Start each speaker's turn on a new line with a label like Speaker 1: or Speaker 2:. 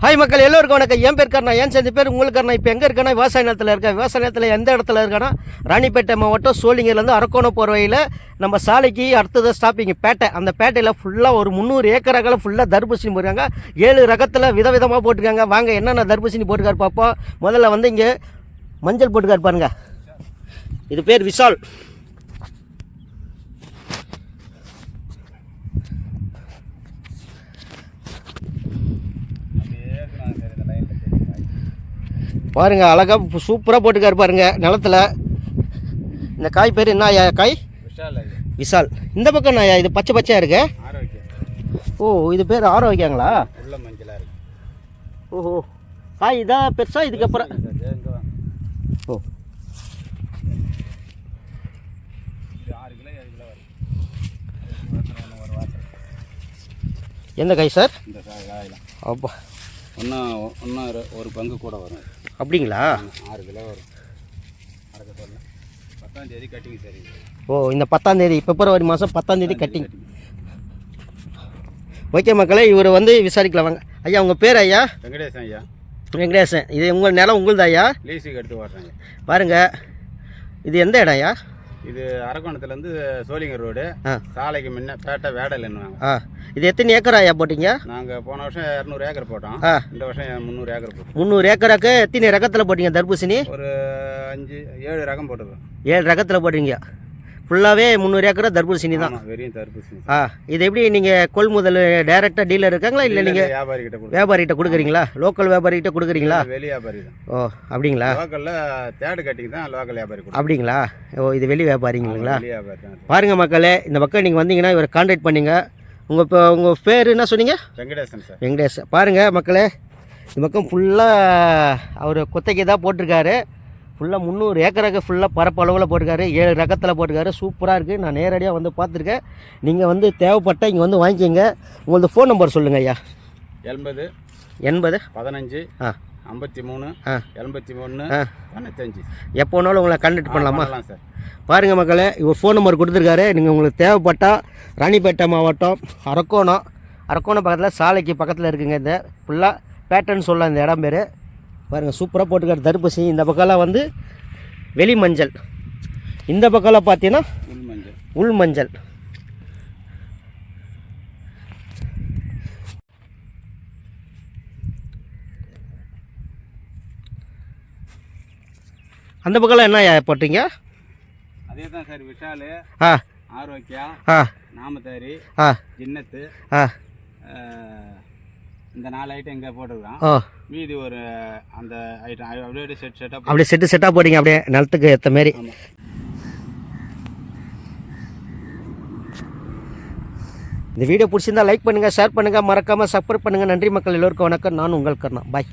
Speaker 1: Hi மக்கள் எல்லோருக்கும் வணக்கம். என் பேர் கர்ணா, ஏன் சேர்ந்து பேர் உங்களுக்கு கர்ணா. இப்போ எங்கே இருக்கேன்னா விவசாய நிலத்தில் இருக்கேன். விவசாய நிலத்தில் எந்த இடத்துல இருக்கேன்னா ராணிப்பேட்டை மாவட்டம் சோளிங்கர்லேருந்து அரக்கோணம் போகிற வழியில் நம்ம சாலைக்கு அடுத்தது ஸ்டாப்பிங் பேட்டை. அந்த பேட்டையில் ஃபுல்லாக ஒரு 300 ஏக்கராக்களை ஃபுல்லாக தர்பூசணி போட்டிருக்காங்க. 7 ரகத்தில் விதவிதமாக போட்டிருக்காங்க. வாங்க என்னென்ன தர்பூசணி போட்டுக்காரு பார்ப்போம். முதல்ல வந்து இங்கே மஞ்சள் போட்டுக்காரு பாருங்க. இது பேர் விஷால். பாருங்க அழகாக சூப்பராக போட்டுக்காரு பாருங்க நிலத்தில். இந்த காய் பேர் என்ன ஆயா காய்? விஷால். இந்த பக்கம் ஆயா இது பச்சை பச்சையாக இருக்கு. ஓ இது பேர் ஆரோக்கியங்களா? ஓஹோ காய் இதான் பெருசா இதுக்கப்புறம். ஓ எந்த காய் சார்? அப்பா
Speaker 2: ஒன்றா ஒரு பங்கு கூட வரும்.
Speaker 1: அப்படிங்களா?
Speaker 2: 6 கிலோ வரும். 10ஆம் தேதி கட்டிங் சரி.
Speaker 1: ஓ இந்த 10ஆம் தேதி பிப்ரவரி மாதம் 10ஆம் தேதி கட்டிங். ஓகே மக்களே, இவர் வந்து விசாரிக்கலாம் வாங்க. ஐயா உங்கள் பேர் ஐயா?
Speaker 2: வெங்கடேசன் ஐயா.
Speaker 1: வெங்கடேசன். இது உங்கள் நிலம் உங்களுது ஐயா?
Speaker 2: லீஸுக்கு எடுத்து வர்றாங்க.
Speaker 1: பாருங்கள் இது எந்த இடம் ஐயா?
Speaker 2: இது அரக்கோணத்துலேருந்து சோளிங்கர் ரோடு, சாலைக்கு முன்ன பேட்டை வேடல்ன்னுவாங்க.
Speaker 1: இது எத்தனை ஏக்கர் ஐயா போட்டிங்க?
Speaker 2: நாங்கள் போன வருஷம் 200 ஏக்கர் போட்டோம். இந்த வருஷம் 300 ஏக்கர் போட்டோம்.
Speaker 1: 300 ஏக்கராக்கு எத்தனை ரகத்தில் போட்டிங்க தர்பூசணி?
Speaker 2: ஒரு 5-7 ரகம் போட்டுருக்கோம்.
Speaker 1: 7 ரகத்தில் போட்டிங்க. ஃபுல்லாகவே 300 ஏக்கரா தர்பூசணி தான்.
Speaker 2: வெறும் தர்பூசணி.
Speaker 1: இது எப்படி நீங்கள் கொள்முதல் டைரெக்டாக டீலர் இருக்காங்களா இல்லை நீங்கள் வியாபாரிகிட்ட கொடுக்குறீங்களா? லோக்கல் வியாபாரிகிட்ட கொடுக்குறீங்களா?
Speaker 2: வெளி வியாபாரி தான்.
Speaker 1: ஓ அப்படிங்களா?
Speaker 2: லோக்கலில் தேர்டு கட்டிங் தான் லோக்கல் வியாபாரி.
Speaker 1: அப்படிங்களா? ஓ இது வெளி வியாபாரிங்களா?
Speaker 2: வெளி வியாபாரி தான்.
Speaker 1: பாருங்கள் மக்களே, இந்த பக்கம் நீங்கள் வந்தீங்கன்னா இவரை கான்டாக்ட் பண்ணிங்க. உங்கள் பேர் என்ன சொன்னீங்க?
Speaker 2: வெங்கடேசன் சார்.
Speaker 1: வெங்கடேசன். பாருங்கள் மக்களே, இந்த பக்கம் ஃபுல்லாக அவர் கொத்தைக்கு தான் போட்டிருக்காரு. ஃபுல்லாக 300 ஏக்கராக்கு ஃபுல்லாக பரப்பளவில் போட்டிருக்காரு. 7 ரகத்தில் போட்டிருக்காரு. சூப்பராக இருக்குது. நான் நேரடியாக வந்து பார்த்துருக்கேன். நீங்கள் வந்து தேவைப்பட்ட இங்கே வந்து வாங்கிக்கோங்க. உங்களது ஃபோன் நம்பர் சொல்லுங்கள் ஐயா.
Speaker 2: 80
Speaker 1: 15
Speaker 2: 53 81 95.
Speaker 1: எப்போ வேணாலும் உங்களை கான்டாக்ட் பண்ணலாமா
Speaker 2: சார்?
Speaker 1: பாருங்கள் மக்களே, இவர் ஃபோன் நம்பர் கொடுத்துருக்காரு. நீங்கள் உங்களுக்கு தேவைப்பட்டால் ராணிப்பேட்டை மாவட்டம் அரக்கோணம் பக்கத்தில் சாலைக்கு பக்கத்தில் இருக்குங்க. இந்த ஃபுல்லாக பேட்டர்ன் சொல்லலாம் இந்த இடம் பேர். பாருங்கள் சூப்பராக போட்டுக்காரு தர்பூசணி. இந்த பக்கம்லாம் வந்து வெளி மஞ்சள், இந்த பக்கம்லாம் பார்த்தீங்கன்னா உள் மஞ்சள். அந்த பக்கம்லாம் என்ன போட்டீங்க?
Speaker 2: அதே தான் சார். விஷால், ஆரோக்கியா, நாமதாரி, ஜின்னத்து, இந்த 4 ஐட்டம் இங்கே போட்டுருக்கோம். மீதி ஒரு அந்த ஐட்டம் அப்படியே
Speaker 1: செட்டாக போட்டிங்க அப்படியே நிலத்துக்கு ஏற்ற மாரி. இந்த வீடியோ பிடிச்சிருந்தா லைக் பண்ணுங்கள், ஷேர் பண்ணுங்கள், மறக்காமல் சப்ஸ்கிரைப் பண்ணுங்கள். நன்றி மக்கள், எல்லோருக்கும் வணக்கம். நான் உங்கள் கர்ணா. பாய்.